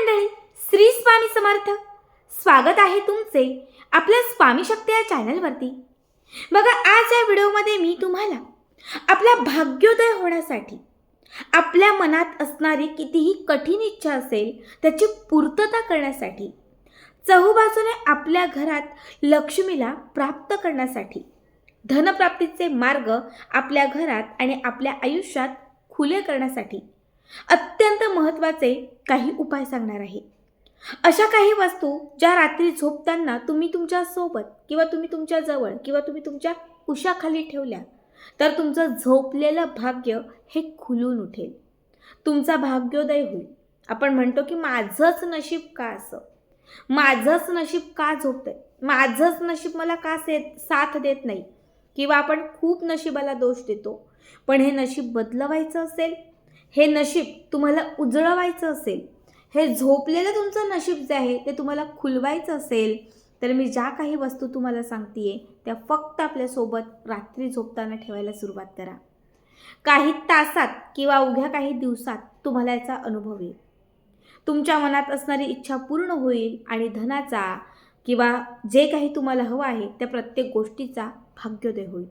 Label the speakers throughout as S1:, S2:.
S1: मंडळी, श्री स्वामी समर्थ. स्वागत आहे तुमचे आपल्या स्वामी शक्ती या चॅनलवरती. बघा, आज या व्हिडिओमध्ये मी तुम्हाला आपला भाग्योदय होण्यासाठी आपल्या मनात असणारी कितीही कठीण इच्छा असेल त्याची पूर्तता करण्यासाठी, चहूबाजूने आपल्या घरात लक्ष्मीला प्राप्त करण्यासाठी, धनप्राप्तीचे मार्ग आपल्या घरात आणि आपल्या आयुष्यात खुले करण्यासाठी अत्यंत महत्त्वाचे काही उपाय सांगणार आहे. अशा काही वस्तू ज्या रात्री झोपताना तुम्ही तुमच्या सोबत किंवा तुम्ही तुमच्या जवळ किंवा तुम्ही तुमच्या उशाखाली ठेवल्या तर तुमचं झोपलेलं भाग्य हे खुलून उठेल, तुमचा भाग्योदय होईल. आपण म्हणतो की माझंच नशीब का असं, माझंच नशीब का झोपतंय, माझंच नशीब मला का साथ देत नाही, किंवा आपण खूप नशिबाला दोष देतो. पण हे नशीब बदलवायचं असेल, हे नशीब तुम्हाला उजळवायचं असेल, हे झोपलेलं तुमचं नशीब जे आहे ते तुम्हाला खुलवायचं असेल, तर मी ज्या काही वस्तू तुम्हाला सांगतेय त्या फक्त आपल्यासोबत रात्री झोपताना ठेवायला सुरुवात करा. काही तासात किंवा उद्या काही दिवसात तुम्हाला याचा अनुभव येईल. तुमच्या मनात असणारी इच्छा पूर्ण होईल आणि धनाचा किंवा जे काही तुम्हाला हवं आहे त्या प्रत्येक गोष्टीचा भाग्योदय होईल.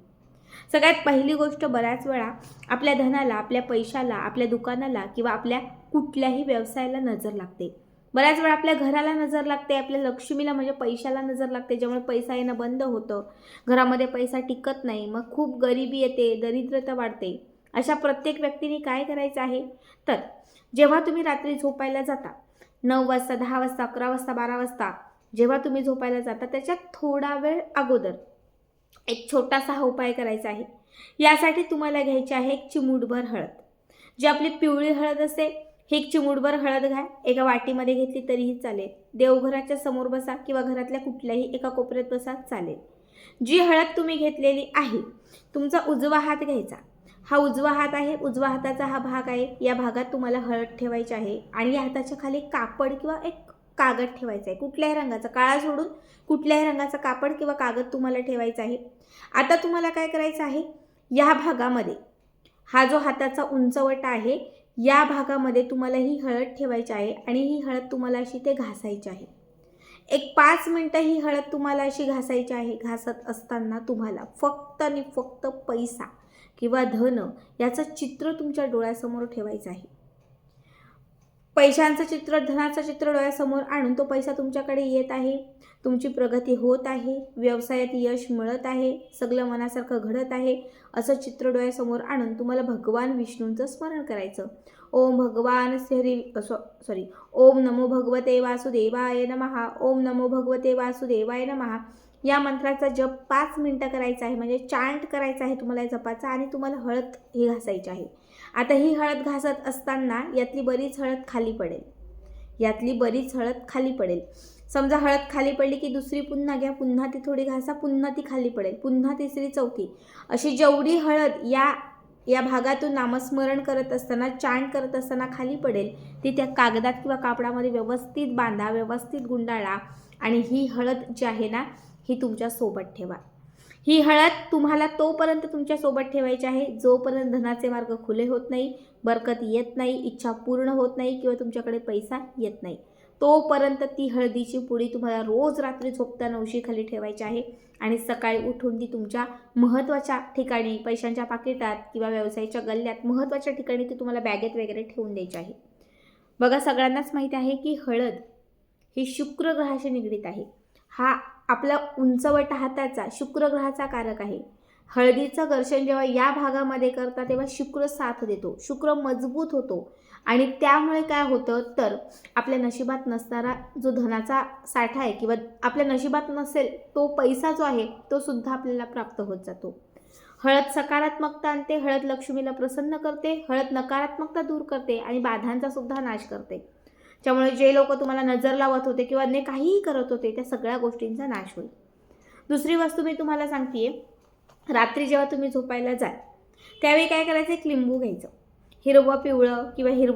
S1: सगळ्यात पहिली गोष्ट, बऱ्याच वेळा आपल्या धनाला, आपल्या पैशाला, आपल्या दुकानाला किंवा आपल्या कुठल्याही व्यवसायाला नजर लागते. बऱ्याच वेळा आपल्या घराला नजर लागते, आपल्या लक्ष्मीला म्हणजे पैशाला नजर लागते, ज्यामुळे पैसा येणं बंद होतं, घरामध्ये पैसा टिकत नाही, मग खूप गरिबी येते, दरिद्रता वाढते. अशा प्रत्येक व्यक्तीने काय करायचं आहे, तर जेव्हा तुम्ही रात्री झोपायला जाता 9 वाजता, 10 वाजता, 11 वाजता, 12 वाजता जेव्हा तुम्ही झोपायला जाता त्याच्यात थोडा वेळ अगोदर एक छोटासा हा उपाय करायचा आहे. यासाठी तुम्हाला घ्यायची आहे एक चिमूटभर हळद. जी आपली पिवळी हळद असते, ही एक चिमूटभर हळद घ्या. एका वाटीमध्ये घेतली तरीही चालेल. देवघराच्या समोर बसा किंवा घरातल्या कुठल्याही एका कोपऱ्यात बसा, चालेल. जी हळद तुम्ही घेतलेली आहे, तुमचा उजवा हात घ्यायचा. हा उजवा हात आहे, उजवा हाताचा हा भाग आहे, या भागात तुम्हाला हळद ठेवायची आहे आणि या हाताच्या खाली कापड किंवा एक कागद ठेवायचा आहे. कुठल्याही रंगाचा, काळा सोडून कुठल्याही रंगाचा कापड किंवा कागद तुम्हाला ठेवायचा आहे. आता तुम्हाला काय करायचं आहे, या भागामध्ये हा जो हाताचा उंचवटा आहे या भागामध्ये तुम्हाला ही हळद ठेवायची आहे आणि ही हळद तुम्हाला अशी ते घासायची आहे. एक 5 मिनटं ही हळद तुम्हाला अशी घासायची आहे. घासत असताना तुम्हाला फक्त आणि फक्त पैसा किंवा धन याचं चित्र तुमच्या डोळ्यासमोर ठेवायचं आहे. पैशांचं चित्र, धनाचं चित्र डोळ्यासमोर आणून तो पैसा तुमच्याकडे येत आहे, तुमची प्रगती होत आहे, व्यवसायात यश मिळत आहे, सगळं मनासारखं घडत आहे, असं चित्र डोळ्यासमोर आणून तुम्हाला भगवान विष्णूंचं स्मरण करायचं. ओम नमो भगवते वासुदेवाय नमः, ओम नमो भगवते वासुदेवाय नमः. या मंत्राचा जप 5 मिनटं करायचा आहे, म्हणजे चांट करायचा आहे तुम्हाला जपाचा, आणि तुम्हाला हळद ही घासायची आहे. आता ही हळद घासत असताना यातली बरीच हळद खाली पडेल. समजा हळद खाली पडली की दुसरी पुन्हा घ्या, पुन्हा ती थोडी घासा, पुन्हा ती खाली पडेल, पुन्हा तिसरी, चौथी, अशी जेवढी हळद या भागातून नामस्मरण करत असताना, चांट करत असताना खाली पडेल ती त्या कागदात किंवा कापडामध्ये व्यवस्थित बांधा, व्यवस्थित गुंडाळा आणि ही हळद जी आहे ना ही तुमच्या सोबत ठेवा. ही हळद तुम्हाला तोपर्यंत तुमच्या सोबत ठेवायची आहे जोपर्यंत धनाचे मार्ग खुले होत नाही, बरकत येत नाही, इच्छा पूर्ण होत नाही किंवा तुमच्याकडे पैसा येत नाही, तोपर्यंत ती हळदीची पुडी तुम्हाला रोज रात्री झोपताना उशीखाली ठेवायची आहे आणि सकाळी उठून ती तुमच्या महत्त्वाच्या ठिकाणी, पैशांच्या पाकिटात किंवा व्यवसायाच्या गल्ल्यात महत्त्वाच्या ठिकाणी ती तुम्हाला बॅगेत वगैरे ठेवून द्यायची आहे. बघा, सगळ्यांनाच माहिती आहे की हळद ही शुक्र ग्रहाशी निगडीत आहे. हा आपला उंचवटा हाताचा शुक्र ग्रहाचा कारक आहे. हळदीचं घर्षण जेव्हा या भागामध्ये करता तेव्हा शुक्र साथ देतो, शुक्र मजबूत होतो आणि त्यामुळे काय होतं, तर आपल्या नशिबात नसणारा जो धनाचा साठा आहे किंवा आपल्या नशिबात नसेल तो पैसा जो आहे तो सुद्धा आपल्याला प्राप्त होत जातो. हळद सकारात्मकता आणते, हळद लक्ष्मीला प्रसन्न करते, हळद नकारात्मकता दूर करते आणि बाधांचा सुद्धा नाश करते. त्यामुळे जे लोक तुम्हाला नजर लावत होते किंवा अन्य काहीही करत होते त्या सगळ्या गोष्टींचा नाश होईल. दुसरी वस्तू मी तुम्हाला सांगतेय, रात्री जेव्हा तुम्ही झोपायला जाल त्यावेळी काय करायचं, एक लिंबू घ्यायचं, हिरवं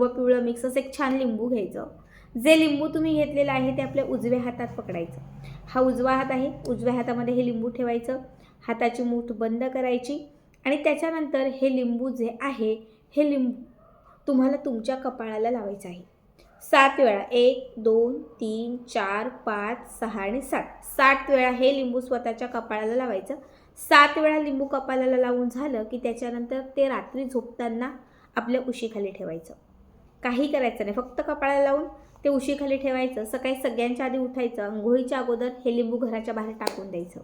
S1: पिवळं मिक्स असं एक छान लिंबू घ्यायचं. जे लिंबू तुम्ही घेतलेलं आहे ते आपल्या उजव्या हातात पकडायचं. हा उजवा हात आहे, उजव्या हातामध्ये हे लिंबू ठेवायचं, हाताची मूठ बंद करायची आणि त्याच्यानंतर हे लिंबू जे आहे हे लिंबू तुम्हाला तुमच्या कपाळाला लावायचं आहे. 7 वेळा 1 2 3 4 5 6 आणि 7 वेळा हे लिंबू स्वतःच्या कपाळाला लावायचं. 7 वेळा लिंबू कपाळाला लावून झालं की त्याच्यानंतर ते रात्री झोपताना आपल्या उशीखाली ठेवायचं. काही करायचं नाही, फक्त कपाळाला लावून ते उशीखाली ठेवायचं. सकाळी सगळ्यांच्या आधी उठायचं, अंघोळीच्या अगोदर हे लिंबू घराच्या बाहेर टाकून द्यायचं.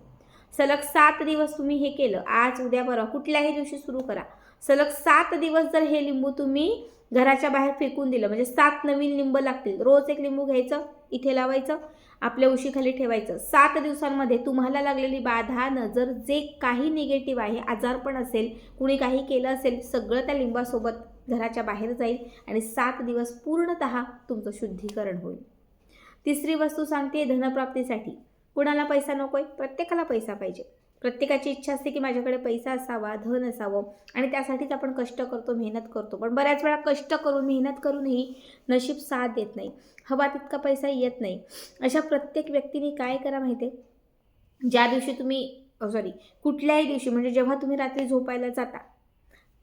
S1: सलग 7 दिवस तुम्ही हे केलं, आज उद्या परवा कुठल्याही दिवशी सुरू करा. सलग 7 दिवस जर हे लिंबू तुम्ही घराच्या बाहेर फेकून दिलं म्हणजे 7 नवीन लिंब लागतील. रोज एक लिंबू घ्यायचं, इथे लावायचं, आपल्या उशीखाली ठेवायचं. 7 दिवसांमध्ये तुम्हाला लागलेली बाधा, नजर, जे काही निगेटिव्ह आहे, आजारपण असेल, कुणी काही केलं असेल, सगळं त्या लिंबासोबत घराच्या बाहेर जाईल आणि 7 दिवस पूर्णतः तुमचं शुद्धीकरण होईल. तिसरी वस्तू सांगते धनप्राप्तीसाठी. कुणाला पैसा नकोय? प्रत्येकाला पैसा पाहिजे. प्रत्येकाची इच्छा असते की माझ्याकडे पैसा असावा, धन असावं आणि त्यासाठीच आपण कष्ट करतो, मेहनत करतो. पण बऱ्याच वेळा कष्ट करून, मेहनत करूनही नशीब साथ देत नाही, हवा तितका पैसा येत नाही. अशा प्रत्येक व्यक्तीने काय करा माहिती आहे, ज्या दिवशी तुम्ही कुठल्याही दिवशी म्हणजे जेव्हा तुम्ही रात्री झोपायला जाता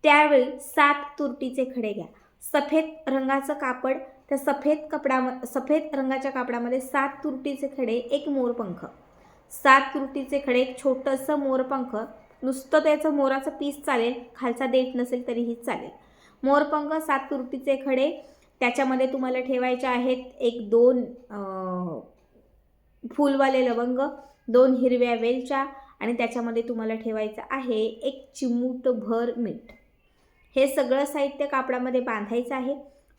S1: त्यावेळी 7 तुरटीचे खडे घ्या. सफेद रंगाचं कापड, त्या सफेद रंगाच्या कापडामध्ये 7 तुरटीचे खडे, एक मोरपंख. 7 तुरटीचे खडे, एक छोटंसं मोरपंख. नुसतं त्याचं मोराचं पीस चालेल, खालचा देठ नसेल तरीही चालेल. मोरपंख, 7 तुरटीचे खडे. त्याच्यामध्ये तुम्हाला ठेवायचे आहेत 1-2 फुलवाले लवंग, 2 हिरव्या वेलच्या आणि त्याच्यामध्ये तुम्हाला ठेवायचं आहे 1 चिमूटभर मीठ. हे सगळं साहित्य कापडामध्ये बांधायचं आहे.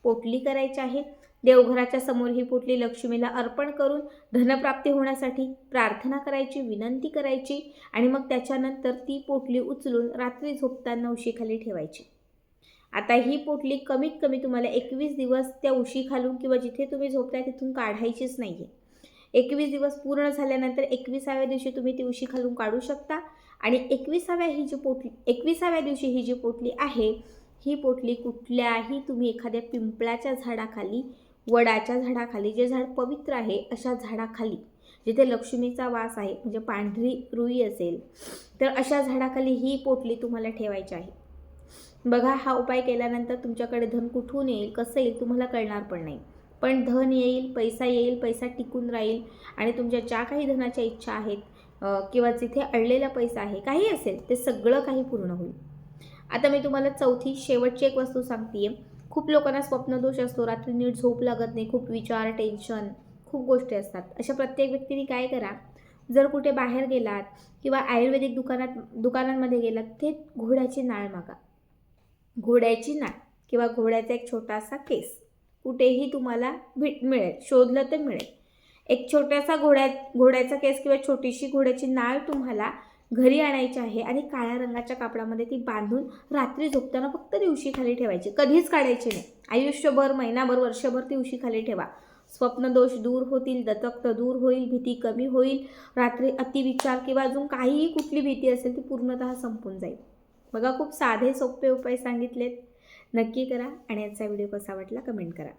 S1: पोटली करायची आहे. देवघराच्या समोर ही पोटली लक्ष्मीला अर्पण करून धनप्राप्ती होण्यासाठी प्रार्थना करायची, विनंती करायची आणि मग त्याच्यानंतर ती पोटली उचलून रात्री झोपताना उशीखाली ठेवायची. आता ही पोटली कमीत कमी तुम्हाला 21 दिवस त्या उशीखालून किंवा जिथे तुम्ही झोपताय तिथून काढायचीच नाही आहे. 21 दिवस पूर्ण झाल्यानंतर 21व्या दिवशी तुम्ही ती उशीखालून काढू शकता आणि 21व्या दिवशी ही जी पोटली आहे, ही पोटली कुठल्याही तुम्ही एखाद्या पिंपळाच्या झाडाखाली, वडाच्या झाडाखाली, जे झाड पवित्र आहे अशा झाडाखाली, जिथे लक्ष्मीचा वास आहे, म्हणजे पांढरी रुई असेल तर अशा झाडाखाली ही पोटली तुम्हाला ठेवायची आहे. बघा, हा उपाय केल्यानंतर तुमच्याकडे धन कुठून येईल, कसं येईल तुम्हाला कळणार पण नाही. पण धन येईल, पैसा टिकून राहील आणि तुमच्या ज्या काही धनाच्या इच्छा आहेत किंवा जिथे अडलेला पैसा आहे, काही असेल, ते सगळं काही पूर्ण होईल. आता मी तुम्हाला चौथी शेवटची एक वस्तू सांगते आहे. खूप लोकांना स्वप्नदोष असतो, रात्री नीट झोप लागत नाही, खूप विचार, टेन्शन, खूप गोष्टी असतात. अशा प्रत्येक व्यक्तीने काय करा, जर कुठे बाहेर गेलात किंवा आयुर्वेदिक दुकानांमध्ये गेलात, ते घोड्याची नाळ मागा. घोड्याची नाळ किंवा घोड्याचा एक छोटासा केस कुठेही तुम्हाला मिळेल, शोधलं तर मिळेल. एक छोटासा घोड्याचा केस किंवा छोटीशी घोड्याची नाळ तुम्हाला घरी आणायची आहे आणि काळ्या रंगाच्या कापडामध्ये ती बांधून रात्री झोपताना फक्त ती उशीखाली ठेवायची, कधीच काढायची नाही. आयुष्यभर, महिनाभर, वर्षभर ती उशीखाली ठेवा. स्वप्नदोष दूर होतील, दतक्त दूर होईल, भीती कमी होईल, रात्री अतिविचार किंवा अजून काहीही कुठली भीती असेल ती पूर्णतः संपून जाईल. बघा, खूप साधे सोपे उपाय सांगितलेत. नक्की करा आणि याचा व्हिडिओ कसा वाटला कमेंट करा.